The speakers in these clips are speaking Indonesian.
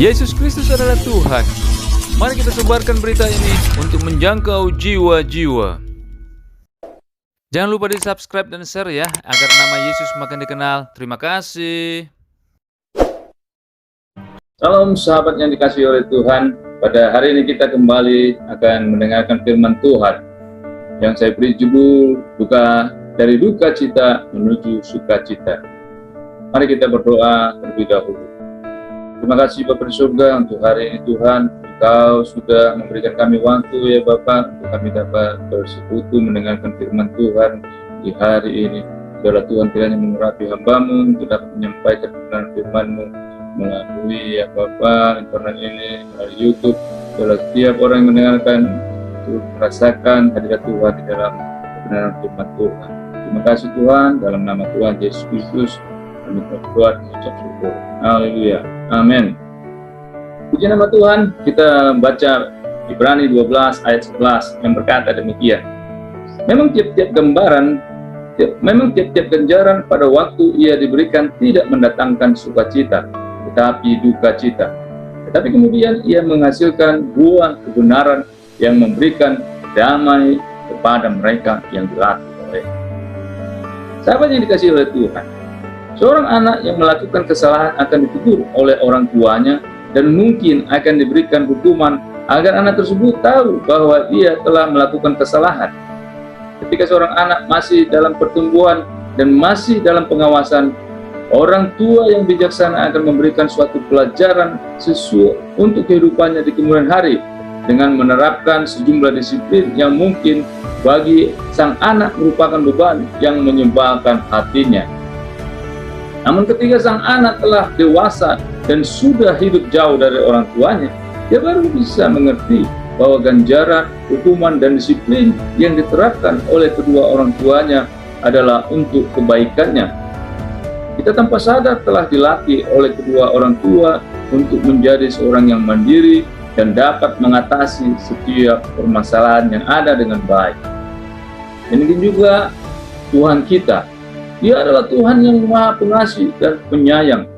Yesus Kristus adalah Tuhan. Mari kita sebarkan berita ini untuk menjangkau jiwa-jiwa. Jangan lupa di subscribe dan share ya, agar nama Yesus makin dikenal. Terima kasih. Salam sahabat yang dikasihi oleh Tuhan. Pada hari ini kita kembali akan mendengarkan firman Tuhan yang saya beri judul dari duka cita menuju sukacita. Mari kita berdoa terlebih dahulu. Terima kasih Bapa di surga untuk hari ini Tuhan. Engkau sudah memberikan kami waktu ya Bapa, untuk kami dapat bersekutu mendengarkan firman Tuhan di hari ini. Biarlah Tuhan kiranya mengurapi hamba-Mu untuk dapat menyampaikan kebenaran firman-Mu melalui ya Bapa internet ini, melalui YouTube. Biarlah setiap orang yang mendengarkan untuk merasakan hadirat Tuhan di dalam kebenaran firman Tuhan. Terima kasih Tuhan, dalam nama Tuhan Yesus Kristus kami berdoa dan mengucap syukur. Haleluya. Amin. Puji nama Tuhan, kita baca Ibrani 12 ayat 11 yang berkata demikian. Memang tiap-tiap ganjaran pada waktu ia diberikan tidak mendatangkan sukacita, tetapi duka cita. Tetapi kemudian ia menghasilkan buah kebenaran yang memberikan damai kepada mereka yang dilatih oleh. Sahabat yang dikasihi oleh Tuhan, seorang anak yang melakukan kesalahan akan ditegur oleh orang tuanya dan mungkin akan diberikan hukuman agar anak tersebut tahu bahwa dia telah melakukan kesalahan. Ketika seorang anak masih dalam pertumbuhan dan masih dalam pengawasan, orang tua yang bijaksana akan memberikan suatu pelajaran sesuai untuk kehidupannya di kemudian hari dengan menerapkan sejumlah disiplin yang mungkin bagi sang anak merupakan beban yang menyebalkan hatinya. Namun ketika sang anak telah dewasa dan sudah hidup jauh dari orang tuanya, dia baru bisa mengerti bahwa ganjaran, hukuman, dan disiplin yang diterapkan oleh kedua orang tuanya adalah untuk kebaikannya. Kita tanpa sadar telah dilatih oleh kedua orang tua untuk menjadi seorang yang mandiri dan dapat mengatasi setiap permasalahan yang ada dengan baik. Demikian juga Tuhan kita. Dia adalah Tuhan yang Maha Pengasih dan Penyayang.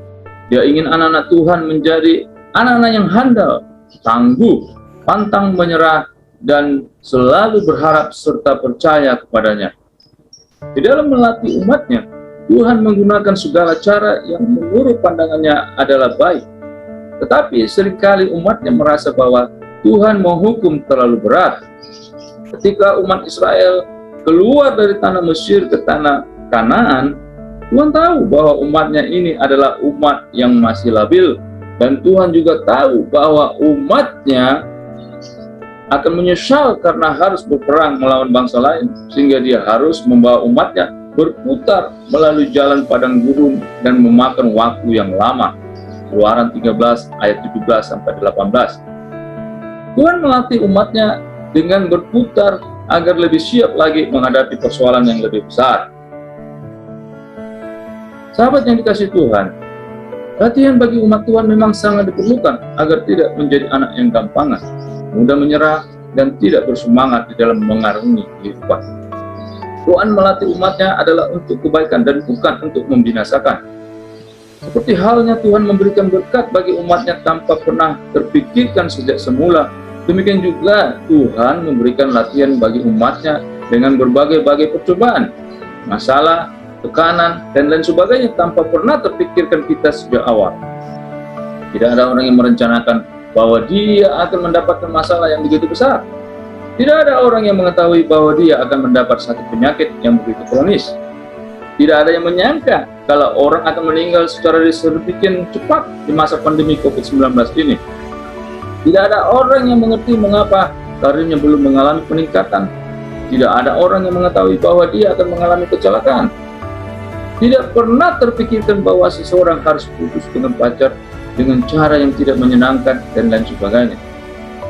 Dia ingin anak-anak Tuhan menjadi anak-anak yang handal, tangguh, pantang menyerah, dan selalu berharap serta percaya kepadanya. Di dalam melatih umatnya, Tuhan menggunakan segala cara yang menurut pandangannya adalah baik. Tetapi seringkali umatnya merasa bahwa Tuhan menghukum terlalu berat. Ketika umat Israel keluar dari tanah Mesir ke tanah Kanaan, Tuhan tahu bahwa umatnya ini adalah umat yang masih labil, dan Tuhan juga tahu bahwa umatnya akan menyesal karena harus berperang melawan bangsa lain, sehingga dia harus membawa umatnya berputar melalui jalan padang gurun dan memakan waktu yang lama. Keluaran 13 ayat 17 sampai 18. Tuhan melatih umatnya dengan berputar agar lebih siap lagi menghadapi persoalan yang lebih besar. Sahabat yang dikasihi Tuhan, latihan bagi umat Tuhan memang sangat diperlukan agar tidak menjadi anak yang gampangan, mudah menyerah, dan tidak bersemangat di dalam mengarungi kehidupan. Tuhan melatih umatnya adalah untuk kebaikan dan bukan untuk membinasakan. Seperti halnya Tuhan memberikan berkat bagi umatnya tanpa pernah terpikirkan sejak semula, demikian juga Tuhan memberikan latihan bagi umatnya dengan berbagai-bagai percobaan, masalah, tekanan, dan lain sebagainya tanpa pernah terpikirkan kita sejak awal. Tidak ada orang yang merencanakan bahwa dia akan mendapatkan masalah yang begitu besar. Tidak ada orang yang mengetahui bahwa dia akan mendapat satu penyakit yang begitu kronis. Tidak ada yang menyangka kalau orang akan meninggal secara sedemikian cepat di masa pandemi COVID-19 ini. Tidak ada orang yang mengerti mengapa karirnya belum mengalami peningkatan. Tidak ada orang yang mengetahui bahwa dia akan mengalami kecelakaan. Tidak pernah terpikirkan bahwa seseorang harus putus dengan pacar dengan cara yang tidak menyenangkan dan lain sebagainya.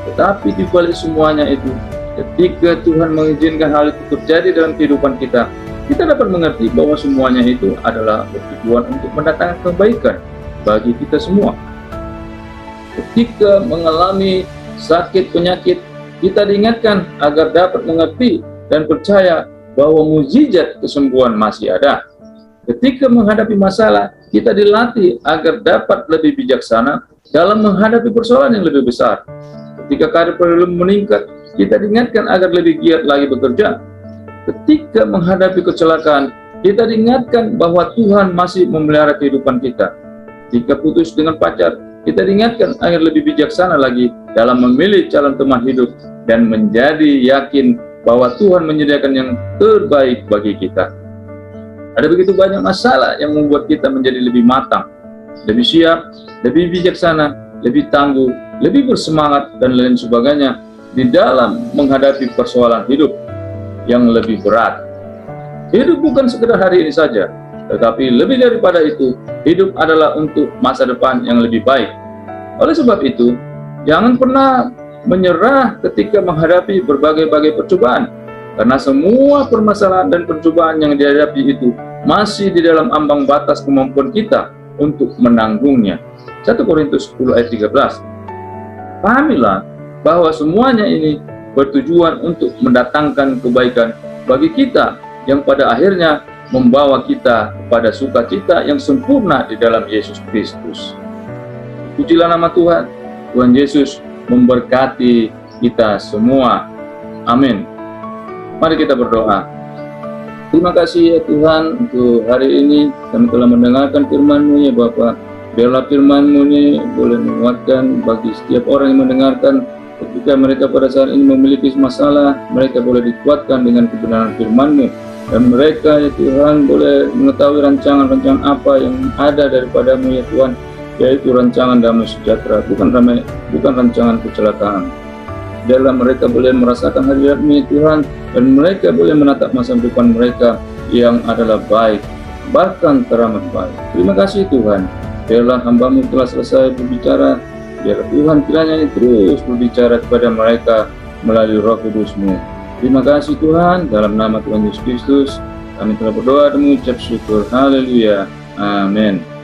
Tetapi di balik semuanya itu, ketika Tuhan mengizinkan hal itu terjadi dalam kehidupan kita, kita dapat mengerti bahwa semuanya itu adalah bertujuan untuk mendatangkan kebaikan bagi kita semua. Ketika mengalami sakit penyakit, kita diingatkan agar dapat mengerti dan percaya bahwa mukjizat kesembuhan masih ada. Ketika menghadapi masalah, kita dilatih agar dapat lebih bijaksana dalam menghadapi persoalan yang lebih besar. Ketika karir perlu meningkat, kita diingatkan agar lebih giat lagi bekerja. Ketika menghadapi kecelakaan, kita diingatkan bahwa Tuhan masih memelihara kehidupan kita. Jika putus dengan pacar, kita diingatkan agar lebih bijaksana lagi dalam memilih calon teman hidup dan menjadi yakin bahwa Tuhan menyediakan yang terbaik bagi kita. Ada begitu banyak masalah yang membuat kita menjadi lebih matang, lebih siap, lebih bijaksana, lebih tangguh, lebih bersemangat, dan lain sebagainya di dalam menghadapi persoalan hidup yang lebih berat. Hidup bukan sekedar hari ini saja, tetapi lebih daripada itu, hidup adalah untuk masa depan yang lebih baik. Oleh sebab itu, jangan pernah menyerah ketika menghadapi berbagai-bagai percobaan, karena semua permasalahan dan percobaan yang dihadapi itu masih di dalam ambang batas kemampuan kita untuk menanggungnya. 1 Korintus 10 ayat 13. Pahamilah bahwa semuanya ini bertujuan untuk mendatangkan kebaikan bagi kita yang pada akhirnya membawa kita kepada sukacita yang sempurna di dalam Yesus Kristus. Pujilah nama Tuhan. Tuhan Yesus memberkati kita semua. Amin. Mari kita berdoa. Terima kasih ya Tuhan untuk hari ini kami telah mendengarkan firman-Mu ya Bapa. Biarlah firman-Mu ini boleh menguatkan bagi setiap orang yang mendengarkan. Ketika mereka pada saat ini memiliki masalah, mereka boleh dikuatkan dengan kebenaran firman-Mu. Dan mereka ya Tuhan boleh mengetahui rancangan-rancangan apa yang ada daripada-Mu ya Tuhan, yaitu rancangan damai sejahtera, bukan rancangan kecelakaan. Dalam mereka boleh merasakan hadirat-Mu ya Tuhan, dan mereka boleh menatap masa depan mereka yang adalah baik, bahkan teramat baik. Terima kasih Tuhan. Biarlah hamba-Mu telah selesai berbicara, biar Tuhan kiranya terus berbicara kepada mereka melalui Roh Kudus-Mu. Terima kasih Tuhan, dalam nama Tuhan Yesus Kristus kami telah berdoa dan mengucap syukur. Haleluya. Amin.